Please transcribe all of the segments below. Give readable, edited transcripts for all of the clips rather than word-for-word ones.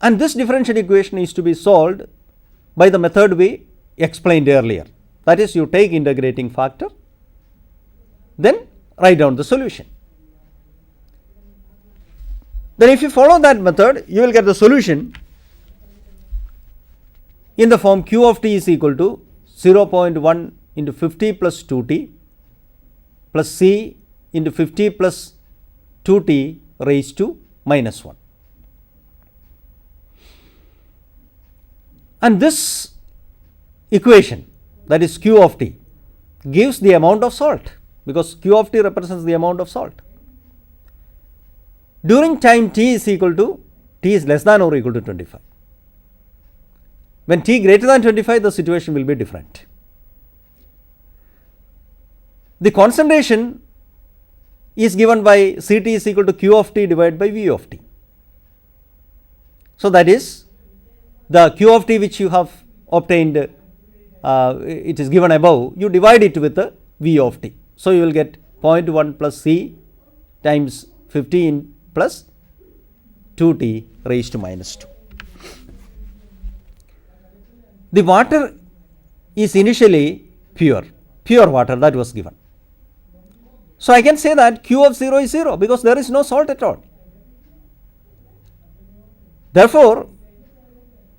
And this differential equation is to be solved by the method we explained earlier. That is, you take integrating factor, then write down the solution. Then if you follow that method, you will get the solution in the form q of t is equal to 0.1 into 50 plus 2t plus c into 50 plus 2t raised to minus 1. And this equation, that is q of t, gives the amount of salt, because q of t represents the amount of salt. During time t is less than or equal to 25. When t greater than 25, the situation will be different. The concentration is given by Ct is equal to q of t divided by v of t. So that is the q of t which you have obtained, it is given above, you divide it with the v of t. So you will get 0.1 plus c times 15 plus 2t raised to minus 2. The water is initially pure water, that was given. So I can say that q of 0 is 0 because there is no salt at all. Therefore,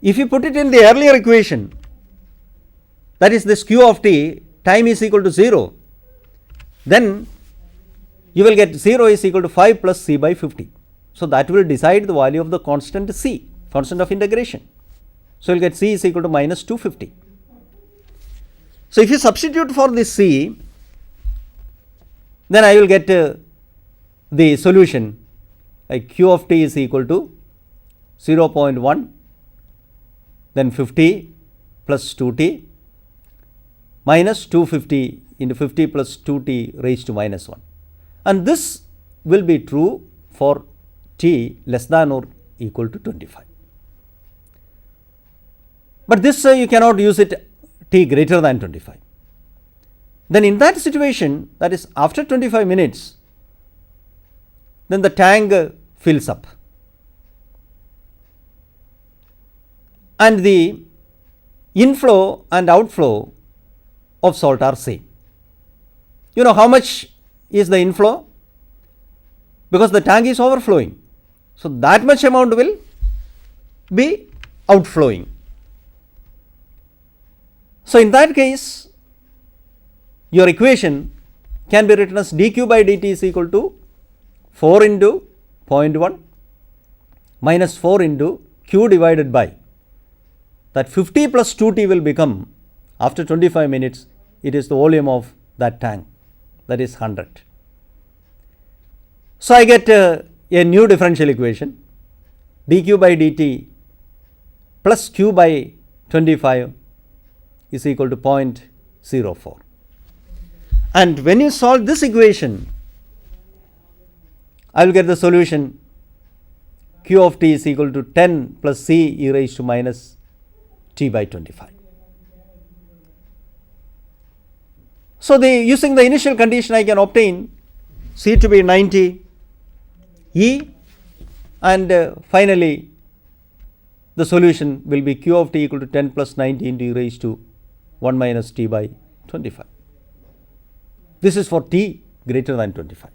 if you put it in the earlier equation, that is this q of t, time is equal to 0, then you will get 0 is equal to 5 plus c by 50. So that will decide the value of the constant c, constant of integration. So you will get c is equal to minus 250. So if you substitute for this c, then I will get the solution like q of t is equal to 0.1, then 50 plus 2t minus 250 into 50 plus 2t raised to minus 1. And this will be true for t less than or equal to 25. But this you cannot use it t greater than 25. Then in that situation, that is after 25 minutes, then the tank fills up and the inflow and outflow of salt are same. You know how much is the inflow? Because the tank is overflowing. So that much amount will be outflowing. So in that case, your equation can be written as dq by dt is equal to 4 into 0.1 minus 4 into q divided by that 50 plus 2t will become, after 25 minutes, it is the volume of that tank, that is 100. So I get a new differential equation, dq by dt plus q by 25 is equal to 0.04. And when you solve this equation, I will get the solution q of t is equal to 10 plus c e raised to minus t by 25. So using the initial condition, I can obtain c to be 90 e, and finally the solution will be q of t equal to 10 plus 90 into e raised to 1 minus t by 25. This is for t greater than 25.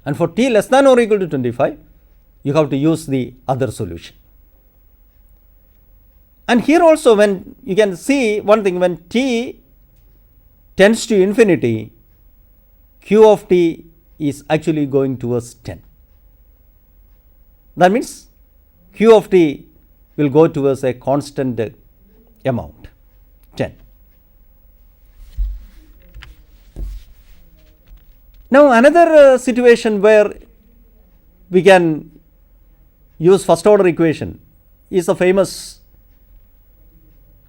And for t less than or equal to 25, you have to use the other solution. And here also, when you can see one thing, when t tends to infinity, q of t is actually going towards 10. That means q of t will go towards a constant amount, 10. Now another situation where we can use first order equation is the famous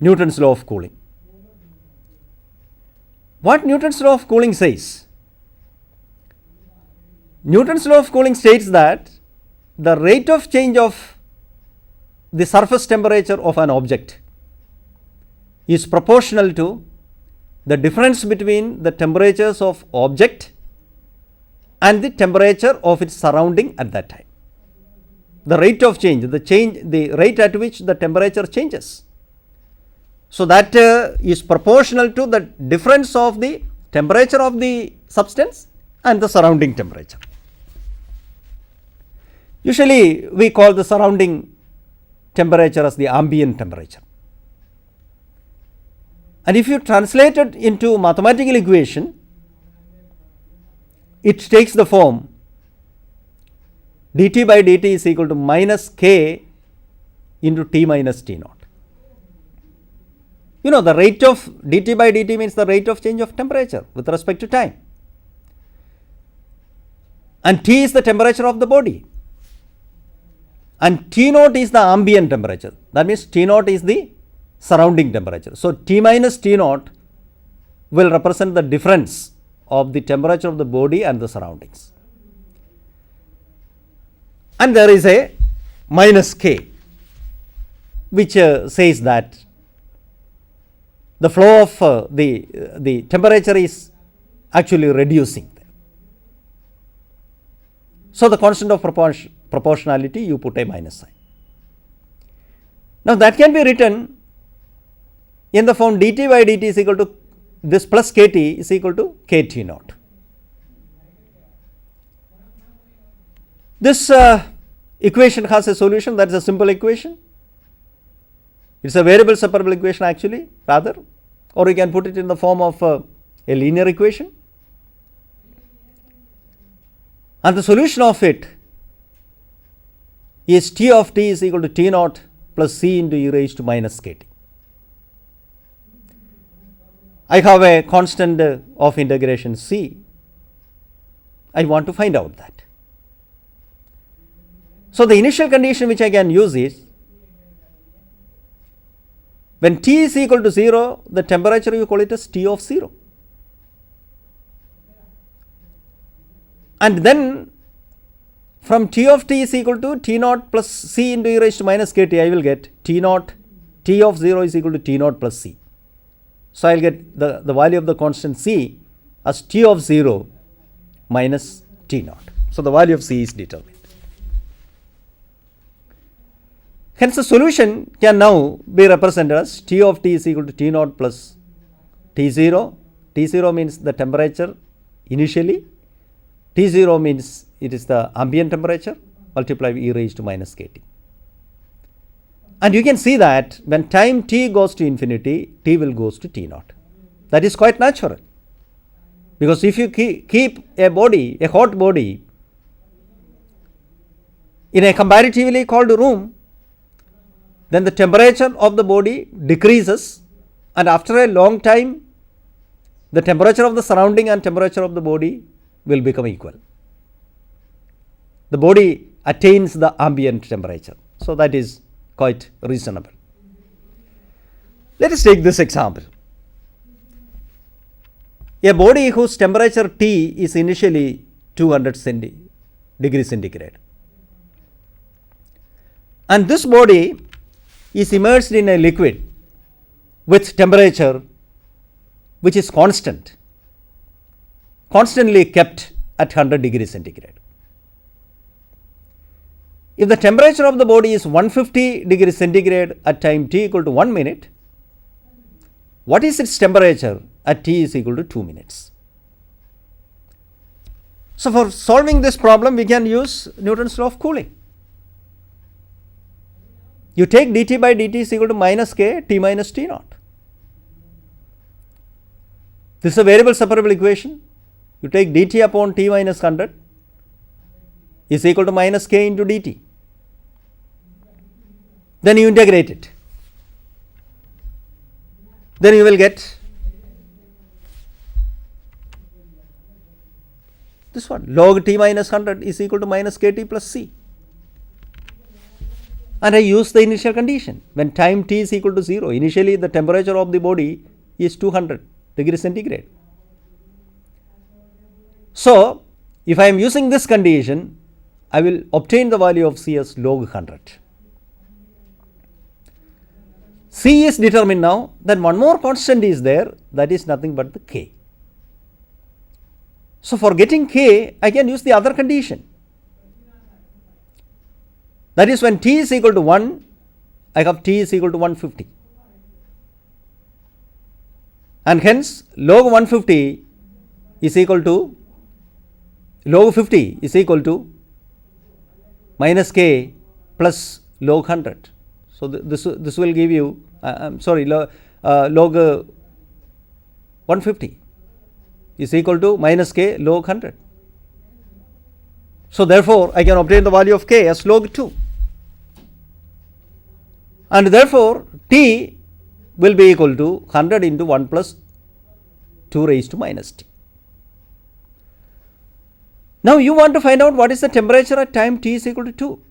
Newton's law of cooling. What Newton's law of cooling says? Newton's law of cooling states that the rate of change of the surface temperature of an object is proportional to the difference between the temperatures of object and the temperature of its surrounding at that time. the rate of change, the rate at which the temperature changes. So that is proportional to the difference of the temperature of the substance and the surrounding temperature. Usually we call the surrounding temperature as the ambient temperature. And if you translate it into mathematical equation, it takes the form dt by dt is equal to minus k into t minus t naught. You know, the rate of dt by dt means the rate of change of temperature with respect to time. And T is the temperature of the body. And T naught is the ambient temperature. That means T naught is the surrounding temperature. So T minus T naught will represent the difference of the temperature of the body and the surroundings. And there is a minus K, which says that the flow of the temperature is actually reducing. So the constant of proportionality, you put a minus sign. Now that can be written in the form dt by dt is equal to this plus kt is equal to kt naught. This equation has a solution, that is a simple equation. It's a variable separable equation actually, rather, or you can put it in the form of a linear equation. And the solution of it is T of t is equal to T naught plus C into e raised to minus kt. I have a constant of integration C. I want to find out that. So the initial condition which I can use is when T is equal to 0, the temperature you call it as T of 0. And then from T of t is equal to T naught plus C into e raised to minus kt, I will get T naught, T of 0 is equal to T naught plus C. So I will get the value of the constant C as T of 0 minus T naught. So the value of C is determined. Hence the solution can now be represented as T of t is equal to T naught plus T0. T0 means the temperature initially. T0 means it is the ambient temperature multiplied by e raised to minus kt. And you can see that when time t goes to infinity, t will goes to T naught. That is quite natural. Because if you keep a body, a hot body, in a comparatively cold room, then the temperature of the body decreases, and after a long time, the temperature of the surrounding and temperature of the body will become equal. The body attains the ambient temperature. So that is quite reasonable. Let us take this example. A body whose temperature T is initially 200 degrees centigrade. And this body is immersed in a liquid with temperature which is constantly kept at 100 degrees centigrade. If the temperature of the body is 150 degrees centigrade at time t equal to 1 minute, what is its temperature at t is equal to 2 minutes? So for solving this problem, we can use Newton's law of cooling. You take dt by dt is equal to minus k t minus T naught. This is a variable separable equation. You take dt upon t minus 100 is equal to minus k into dt. Then you integrate it. Then you will get this one, log t minus 100 is equal to minus kt plus c. And I use the initial condition. When time t is equal to 0, initially the temperature of the body is 200 degrees centigrade. So if I am using this condition, I will obtain the value of C as log 100. C is determined now, then one more constant is there, that is nothing but the K. So for getting K, I can use the other condition. That is, when t is equal to 1, I have t is equal to 150. And hence log 150 is equal to log 50 is equal to minus k plus log 100. So this will give you log 150 is equal to minus k log 100. So therefore I can obtain the value of k as log 2, and therefore t will be equal to 100 into 1 plus 2 raised to minus t. Now you want to find out what is the temperature at time t is equal to 2.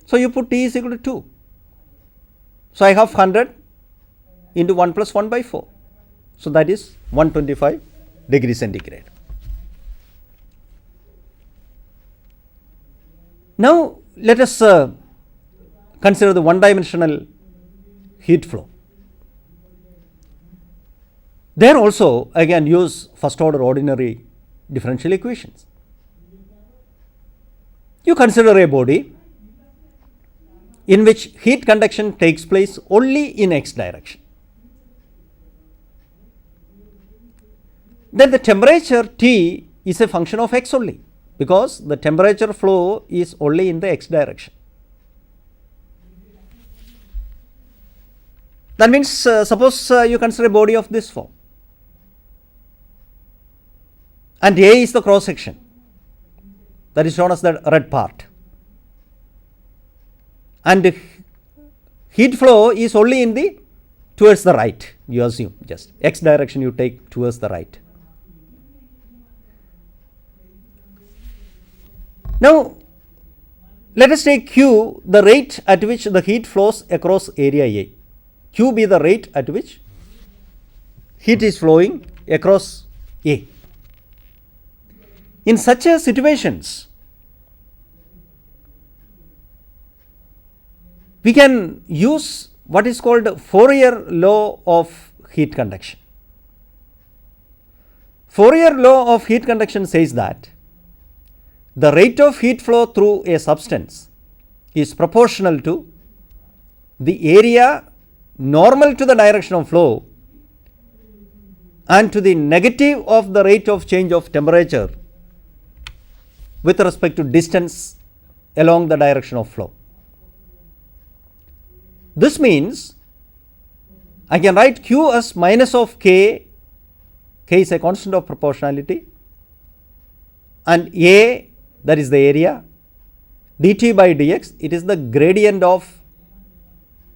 So you put t is equal to 2. So I have 100 into 1 plus 1 by 4. So that is 125 degrees centigrade. Now let us consider the one-dimensional heat flow. There also again use first order ordinary differential equations. You consider a body in which heat conduction takes place only in x direction. Then the temperature T is a function of x only, because the temperature flow is only in the x direction. That means suppose you consider a body of this form, and A is the cross section, that is shown as the red part, and heat flow is only in the towards the right. You assume just x direction you take towards the right. Now let us take Q, the rate at which the heat flows across area A. Q be the rate at which heat is flowing across A. In such a situations, we can use what is called Fourier law of heat conduction. Fourier law of heat conduction says that the rate of heat flow through a substance is proportional to the area normal to the direction of flow and to the negative of the rate of change of temperature with respect to distance along the direction of flow. This means I can write Q as minus of K, K is a constant of proportionality, and A, that is the area, dt by dx, it is the gradient of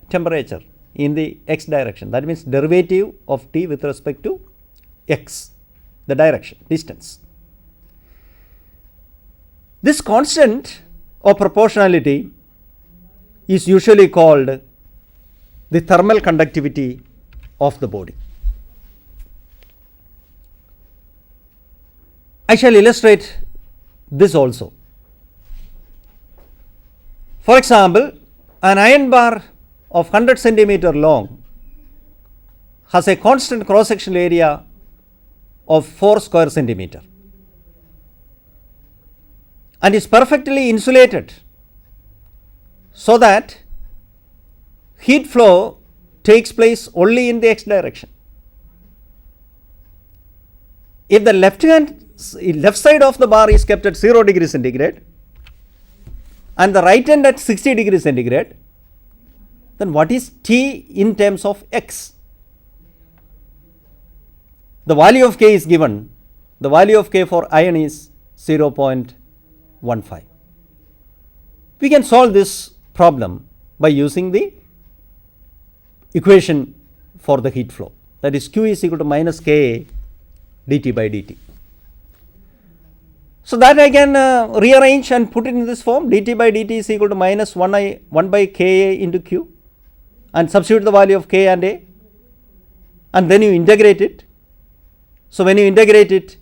temperature in the x direction. That means derivative of t with respect to x, the direction, distance. This constant of proportionality is usually called the thermal conductivity of the body. I shall illustrate this also. For example, an iron bar of 100 centimeter long has a constant cross-sectional area of 4 square centimeter and is perfectly insulated so that heat flow takes place only in the x direction. If the left side of the bar is kept at 0 degrees centigrade and the right end at 60 degrees centigrade, then what is T in terms of x? The value of K is given. The value of K for iron is 0.15. We can solve this problem by using the equation for the heat flow, that is Q is equal to minus Ka dt by dt. So that I can rearrange and put it in this form. Dt by dt is equal to minus 1 by Ka into Q, and substitute the value of K and A, and then you integrate it. So when you integrate it,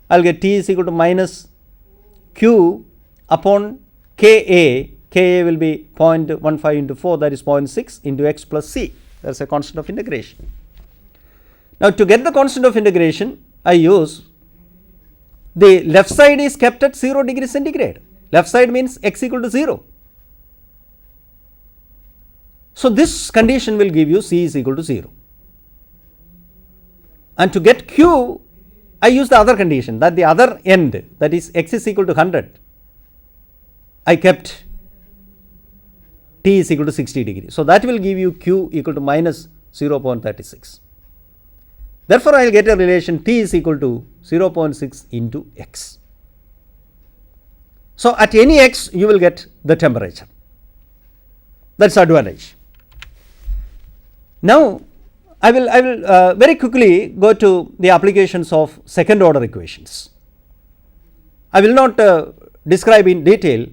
I will get T is equal to minus Q upon Ka. Ka will be 0.15 into 4, that is 0.6 into x plus C. That is a constant of integration. Now to get the constant of integration, I use the left side is kept at 0 degree centigrade. Left side means x equal to 0. So, this condition will give you C is equal to 0. And to get Q, I use the other condition, that the other end, that is x is equal to 100, I kept t is equal to 60 degree. So, that will give you Q equal to minus 0.36. Therefore, I will get a relation T is equal to 0.6 into x. So, at any x you will get the temperature. That is advantage. Now, I will very quickly go to the applications of second order equations. I will not describe in detail,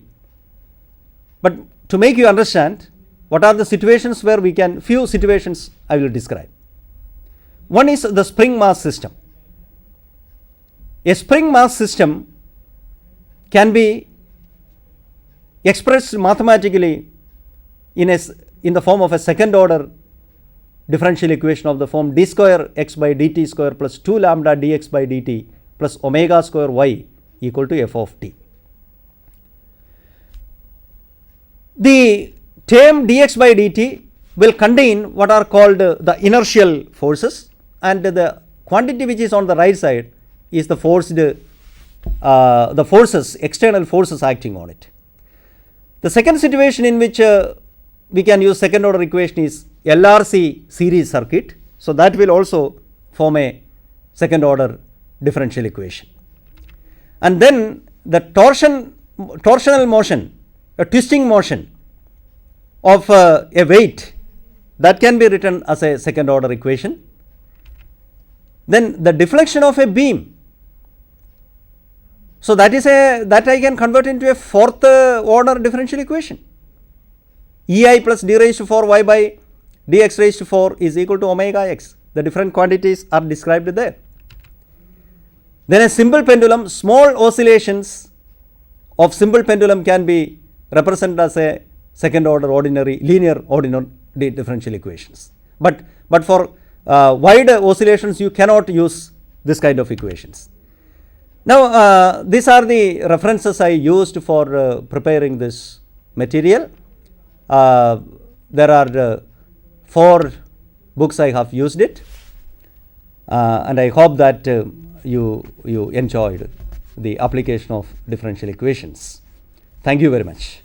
but to make you understand what are the situations where we can, few situations I will describe. One is the spring mass system. A spring mass system can be expressed mathematically in the form of a second order differential equation of the form d square x by dt square plus 2 lambda dx by dt plus omega square y equal to f of t. The term dx by dt will contain what are called the inertial forces, and the quantity which is on the right side is the forces, external forces acting on it. The second situation in which we can use second order equation is LRC series circuit. So, that will also form a second order differential equation. And then the torsional motion, a twisting motion of a weight, that can be written as a second order equation. Then the deflection of a beam, so that I can convert into a fourth order differential equation. EI plus d raised to 4 y by dx raised to 4 is equal to omega x. The different quantities are described there. Then a simple pendulum, small oscillations of simple pendulum can be represented as a second order linear ordinary differential equations. But for wide oscillations you cannot use this kind of equations. Now, these are the references I used for preparing this material. There are 4 books I have used it, and I hope that you enjoyed the application of differential equations. Thank you very much.